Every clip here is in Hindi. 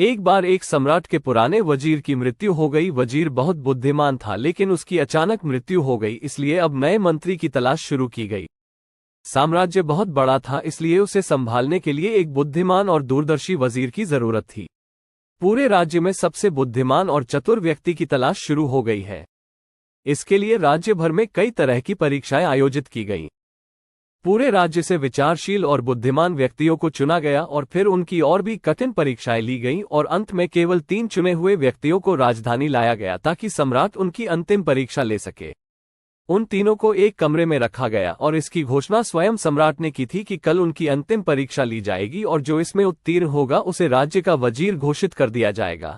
एक बार एक सम्राट के पुराने वजीर की मृत्यु हो गई। वजीर बहुत बुद्धिमान था, लेकिन उसकी अचानक मृत्यु हो गई, इसलिए अब नए मंत्री की तलाश शुरू की गई। साम्राज्य बहुत बड़ा था, इसलिए उसे संभालने के लिए एक बुद्धिमान और दूरदर्शी वजीर की जरूरत थी। पूरे राज्य में सबसे बुद्धिमान और चतुर व्यक्ति की तलाश शुरू हो गई है। इसके लिए राज्य भर में कई तरह की परीक्षाएं आयोजित की गईं। पूरे राज्य से विचारशील और बुद्धिमान व्यक्तियों को चुना गया और फिर उनकी और भी कठिन परीक्षाएं ली गईं और अंत में केवल 3 चुने हुए व्यक्तियों को राजधानी लाया गया ताकि सम्राट उनकी अंतिम परीक्षा ले सके। उन तीनों को एक कमरे में रखा गया और इसकी घोषणा स्वयं सम्राट ने की थी कि कल उनकी अंतिम परीक्षा ली जाएगी और जो इसमें उत्तीर्ण होगा उसे राज्य का वजीर घोषित कर दिया जाएगा।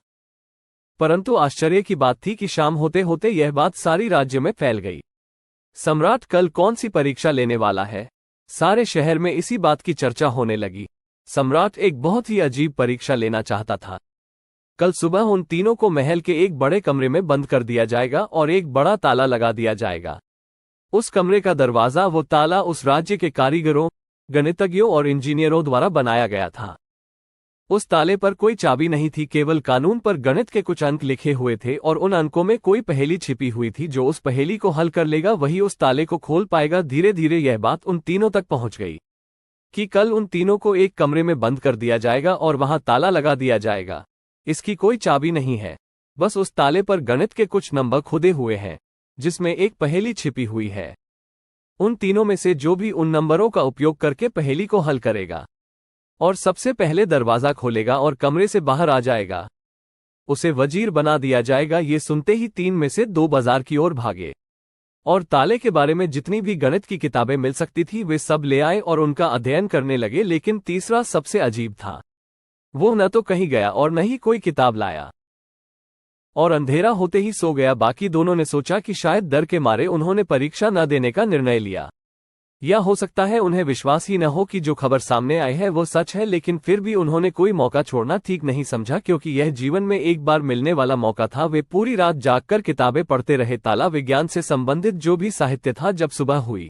परंतु आश्चर्य की बात थी कि शाम होते होते यह बात सारी राज्य में फैल गई। सम्राट कल कौन सी परीक्षा लेने वाला है? सारे शहर में इसी बात की चर्चा होने लगी। सम्राट एक बहुत ही अजीब परीक्षा लेना चाहता था। कल सुबह उन तीनों को महल के एक बड़े कमरे में बंद कर दिया जाएगा और एक बड़ा ताला लगा दिया जाएगा। उस कमरे का दरवाजा, वो ताला उस राज्य के कारीगरों, गणितज्ञों और इंजीनियरों द्वारा बनाया गया था। उस ताले पर कोई चाबी नहीं थी, केवल कानून पर गणित के कुछ अंक लिखे हुए थे और उन अंकों में कोई पहेली छिपी हुई थी। जो उस पहेली को हल कर लेगा वही उस ताले को खोल पाएगा। धीरे धीरे यह बात उन तीनों तक पहुंच गई कि कल उन तीनों को एक कमरे में बंद कर दिया जाएगा और वहां ताला लगा दिया जाएगा। इसकी कोई चाबी नहीं है, बस उस ताले पर गणित के कुछ नंबर खुदे हुए हैं जिसमें एक पहेली छिपी हुई है। उन तीनों में से जो भी उन नंबरों का उपयोग करके पहेली को हल करेगा और सबसे पहले दरवाजा खोलेगा और कमरे से बाहर आ जाएगा, उसे वजीर बना दिया जाएगा। ये सुनते ही 3 में से 2 बाजार की ओर भागे और ताले के बारे में जितनी भी गणित की किताबें मिल सकती थी वे सब ले आए और उनका अध्ययन करने लगे। लेकिन तीसरा सबसे अजीब था। वो न तो कहीं गया और न ही कोई किताब लाया और अंधेरा होते ही सो गया। बाकी दोनों ने सोचा कि शायद डर के मारे उन्होंने परीक्षा न देने का निर्णय लिया, या हो सकता है उन्हें विश्वास ही न हो कि जो खबर सामने आई है वो सच है। लेकिन फिर भी उन्होंने कोई मौका छोड़ना ठीक नहीं समझा, क्योंकि यह जीवन में एक बार मिलने वाला मौका था। वे पूरी रात जागकर किताबें पढ़ते रहे, ताला, विज्ञान से संबंधित जो भी साहित्य था। जब सुबह हुई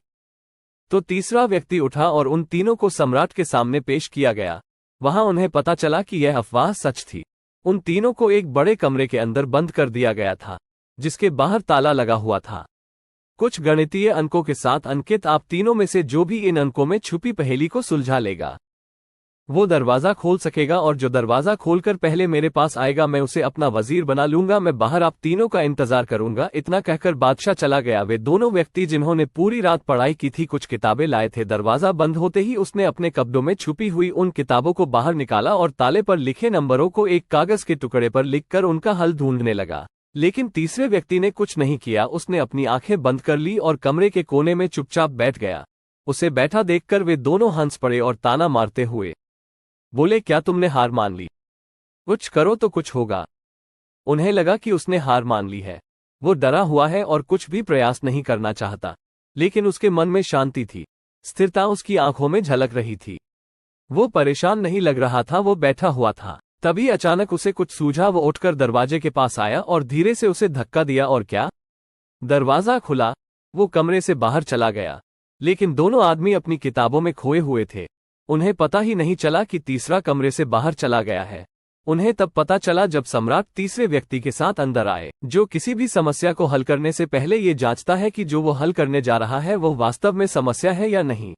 तो तीसरा व्यक्ति उठा और उन तीनों को सम्राट के सामने पेश किया गया। वहां उन्हें पता चला कि यह अफवाह सच थी। उन तीनों को एक बड़े कमरे के अंदर बंद कर दिया गया था जिसके बाहर ताला लगा हुआ था, कुछ गणितीय अंकों के साथ अंकित। आप तीनों में से जो भी इन अंकों में छुपी पहेली को सुलझा लेगा वो दरवाजा खोल सकेगा, और जो दरवाजा खोलकर पहले मेरे पास आएगा मैं उसे अपना वजीर बना लूंगा। मैं बाहर आप तीनों का इंतजार करूंगा। इतना कहकर बादशाह चला गया। वे दोनों व्यक्ति जिन्होंने पूरी रात पढ़ाई की थी कुछ किताबें लाए थे। दरवाजा बंद होते ही उसने अपने कब्जों में छुपी हुई उन किताबों को बाहर निकाला और ताले पर लिखे नंबरों को एक कागज के टुकड़े पर लिखकर उनका हल ढूंढने लगा। लेकिन तीसरे व्यक्ति ने कुछ नहीं किया। उसने अपनी आंखें बंद कर ली और कमरे के कोने में चुपचाप बैठ गया। उसे बैठा देखकर वे दोनों हंस पड़े और ताना मारते हुए बोले, क्या तुमने हार मान ली? कुछ करो तो कुछ होगा। उन्हें लगा कि उसने हार मान ली है। वो डरा हुआ है और कुछ भी प्रयास नहीं करना चाहता, लेकिन उसके मन में शांति थी, स्थिरता उसकी आंखों में झलक रही थी। वो परेशान नहीं लग रहा था, वो बैठा हुआ था। तभी अचानक उसे कुछ सूझा। वो उठकर दरवाजे के पास आया और धीरे से उसे धक्का दिया और क्या, दरवाजा खुला। वो कमरे से बाहर चला गया, लेकिन दोनों आदमी अपनी किताबों में खोए हुए थे। उन्हें पता ही नहीं चला कि तीसरा कमरे से बाहर चला गया है। उन्हें तब पता चला जब सम्राट तीसरे व्यक्ति के साथ अंदर आए, जो किसी भी समस्या को हल करने से पहले ये जांचता है कि जो वो हल करने जा रहा है वो वास्तव में समस्या है या नहीं।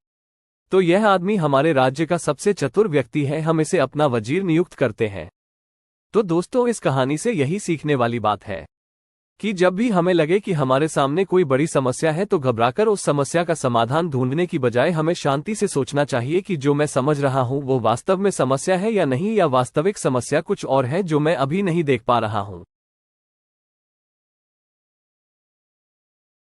तो यह आदमी हमारे राज्य का सबसे चतुर व्यक्ति है, हम इसे अपना वजीर नियुक्त करते हैं। तो दोस्तों, इस कहानी से यही सीखने वाली बात है कि जब भी हमें लगे कि हमारे सामने कोई बड़ी समस्या है तो घबराकर उस समस्या का समाधान ढूंढने की बजाय हमें शांति से सोचना चाहिए कि जो मैं समझ रहा हूं वो वास्तव में समस्या है या नहीं, या वास्तविक समस्या कुछ और है जो मैं अभी नहीं देख पा रहा हूं।